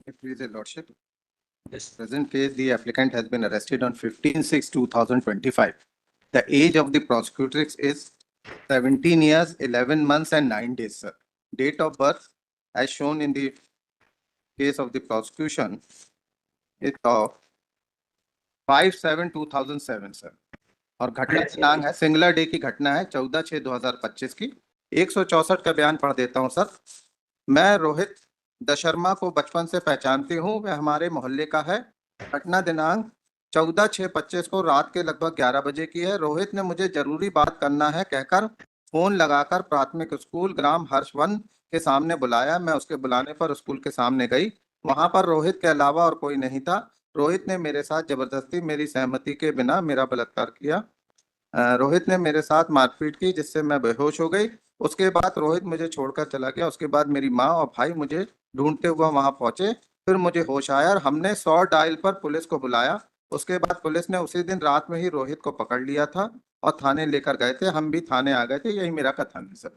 Please, Your Lordship. Yes. Present case, the applicant has been arrested on 15/6/2025. The age of the prosecutrix is 17 years, 11 months and 9 days, sir. Date of birth, as shown in the case of the prosecution, is of 5/7/2007, sir. और घटना दिनांक है, singular day की घटना है, 14/6/2025 की। 164 का बयान पढ़ देता हूँ सर। मैं रोहित दशर्मा को बचपन से पहचानती हूँ, वह हमारे मोहल्ले का है। घटना दिनांक 14/6/25 को रात के लगभग 11 बजे की है। रोहित ने मुझे जरूरी बात करना है कहकर फोन लगाकर प्राथमिक स्कूल ग्राम हर्षवन के सामने बुलाया। मैं उसके बुलाने पर स्कूल के सामने गई। वहां पर रोहित के अलावा और कोई नहीं था। रोहित ने मेरे साथ जबरदस्ती मेरी सहमति के बिना मेरा बलात्कार किया। रोहित ने मेरे साथ मारपीट की, जिससे मैं बेहोश हो गई। उसके बाद रोहित मुझे छोड़कर चला गया। उसके बाद मेरी माँ और भाई मुझे ढूंढते हुए वहां पहुंचे। फिर मुझे होश आया और हमने 100 डायल पर पुलिस को बुलाया। उसके बाद पुलिस ने उसी दिन रात में ही रोहित को पकड़ लिया था और थाने लेकर गए थे। हम भी थाने आ गए थे। यही मेरा कथन है सर।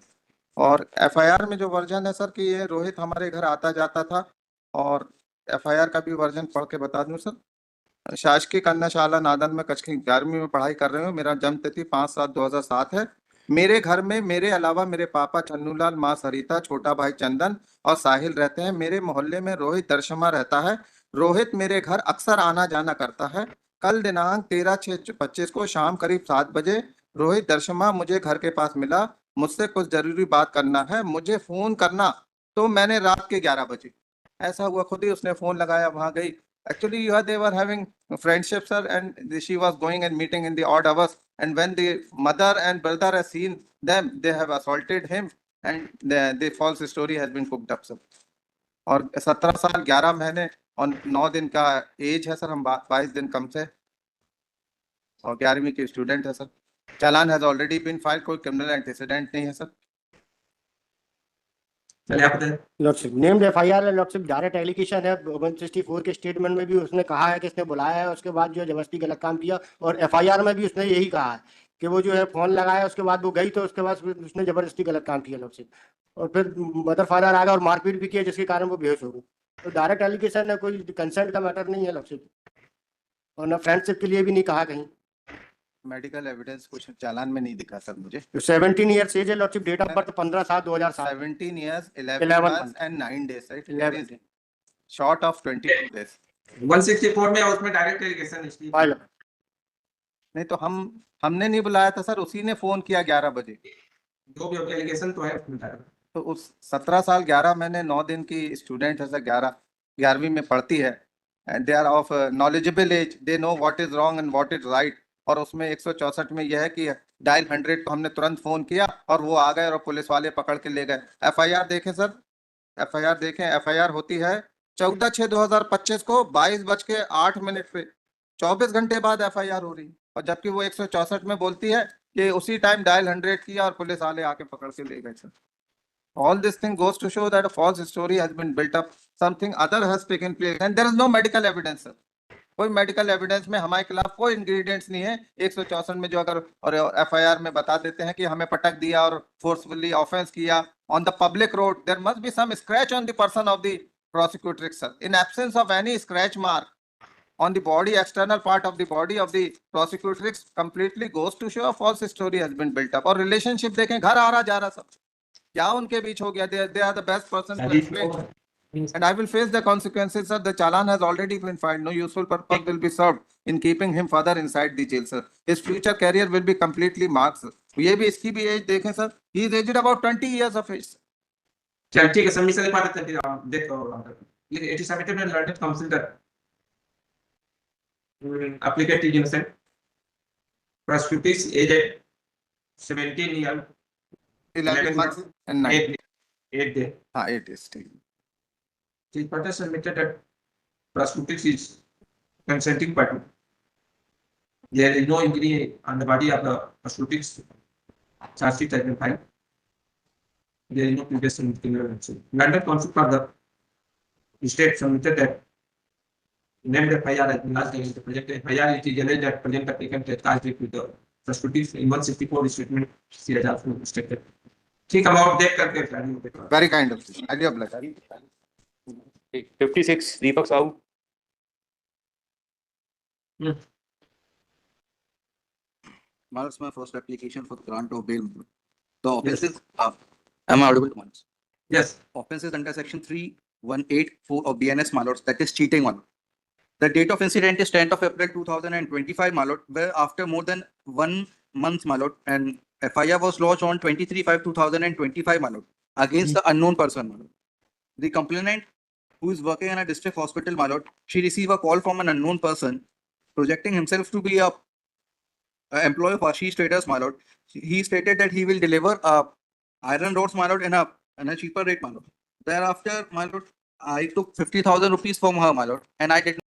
और एफआईआर में जो वर्जन है सर कि ये रोहित हमारे घर आता जाता था। और एफआईआर का भी वर्जन पढ़ के बता दूं सर। शासकीय कन्या शाला नादन में कक्षा 11वीं में पढ़ाई कर रहे हो। मेरा जन्म तिथि 5/7/2007 है। मेरे घर में मेरे अलावा मेरे पापा चन्नूलाल, माँ सरिता, छोटा भाई चंदन और साहिल रहते हैं। मेरे मोहल्ले में रोहित दर्शमा रहता है। रोहित मेरे घर अक्सर आना जाना करता है। कल दिनांक 13/6/25 को शाम करीब 7 बजे रोहित दर्शमा मुझे घर के पास मिला। मुझसे कुछ जरूरी बात करना है, मुझे फोन करना। तो मैंने रात के 11 बजे, ऐसा हुआ खुद ही उसने फोन लगाया, वहां गई। Actually, they were having friendship, sir, and she was going and meeting in the odd hours. And when the mother and brother have seen them, they have assaulted him, and the false story has been cooked up, sir. और 17 साल 11 महीने और 9 दिन का as है sir. हम 22 दिन कम से और 11वीं के स्टूडेंट है sir. Challan has already been file, कोई क्रिमिनल एंटीसीडेंट नहीं है सर। लॉर्डशिप नेम्ड एफआईआर है लॉर्डशिप, डायरेक्ट एलिगेशन है। 164 के स्टेटमेंट में भी उसने कहा है कि इसने बुलाया है, उसके बाद जो है जबरदस्ती गलत काम किया। और एफआईआर में भी उसने यही कहा है कि वो जो है फोन लगाया, उसके बाद वो गई, तो उसके बाद उसने जबरदस्ती गलत काम किया लॉर्डशिप। और फिर मदर फादर आ गया और मारपीट भी किया, जिसके कारण वो बेहोश हो गई। तो डायरेक्ट एलिगेशन है, कोई कंसेंट का मैटर नहीं है लॉर्डशिप। और ना फ्रेंडशिप के लिए भी नहीं कहा कहीं। मेडिकल एविडेंस कुछ चालान में नहीं दिखा सर मुझे। 17 ईयर्स एज है lordship, date of birth 15/7/2007। 17 years, 11 months and 9 days, right? 11 short of 22 days. 164 में उसमें डायरेक्ट एलिगेशन इसलिए फाइल। नहीं तो हमने नहीं बुलाया था सर, उसी ने फोन किया 11 बजे। जो भी एलिगेशन तो है उसमें डायरेक्ट। तो उस 17 साल 11 महीने 9 दिन की स्टूडेंट है सर, 11वीं में पढ़ती है। And they are of knowledgeable age, they know what is wrong and what is right. और उसमें 164 में यह है कि डायल 100 को हमने तुरंत फोन किया और वो आ गए और पुलिस वाले पकड़ के ले गए। एफआईआर देखें सर, एफआईआर देखें। एफआईआर होती है 14/6/2025 को 22:08 पे। 24 घंटे बाद एफआईआर हो रही, और जबकि वो 164 में बोलती है कि उसी टाइम डायल 100 किया और पुलिस वाले आके पकड़ के ले गए sir. All this thing goes to show that a false story has been built up, something other has taken place, and there is no medical evidence, sir. कोई मेडिकल एविडेंस में हमारे खिलाफ कोई इंग्रेडिएंट्स नहीं है। 164 में जो अगर और एफआईआर में बता देते हैं कि हमें पटक दिया और फोर्सफुली ऑफेंस किया on the public road, there must be some scratch on the person of the prosecutrix, sir. In absence of any scratch mark on the body, external part of the body of the prosecutrix completely goes to show a false story has been built up. और relationship देखें, घर आ रहा जा रहा, सब क्या उनके बीच हो गया? They are the best person to explain. And I will face the consequences, sir. The challan has already been filed. No useful purpose will be served in keeping him further inside the jail, sir. His future career will be completely marked, sir. ये भी, इसकी भी as देखें sir, he is aged about 20 years of age. चल ठीक है, submission के बाद देखो it is submitted and learned council that applicant is innocent. Prosecutor's age 17 years 11 months and 9 8 days. हाँ 8 days ठीक। It is further submitted that prosecutor is consenting party. There is no injury on the body of the prosecutor. Charge sheet has been filed. There is no previous criminal action. London Council for the state submitted that named FIR as last day the project FIR it is alleged that present applicant has charged with the prosecutor in 164 statement she has also stated. ठीक है, हम और देख करके Very kind of you. I do oblige. 56 Deepak Sahu. That's my first application for grant of bail. The offense is, am I audible to Manus? Yes. Offense is under section 3184 of BNS, my lords, that is cheating, my lord. The date of incident is 10th of April 2025, my lord, where after more than 1 month, my lord, and FIR was lodged on 23/5/2025, my lord, against the unknown person, my lord. The complainant, who is working in a district hospital, my lord, she received a call from an unknown person projecting himself to be a employee of Ashish Traders, my lord. He stated that he will deliver iron rods, my lord, in a cheaper rate, my lord. Thereafter, my lord, I took 50,000 rupees from her, my lord, and I did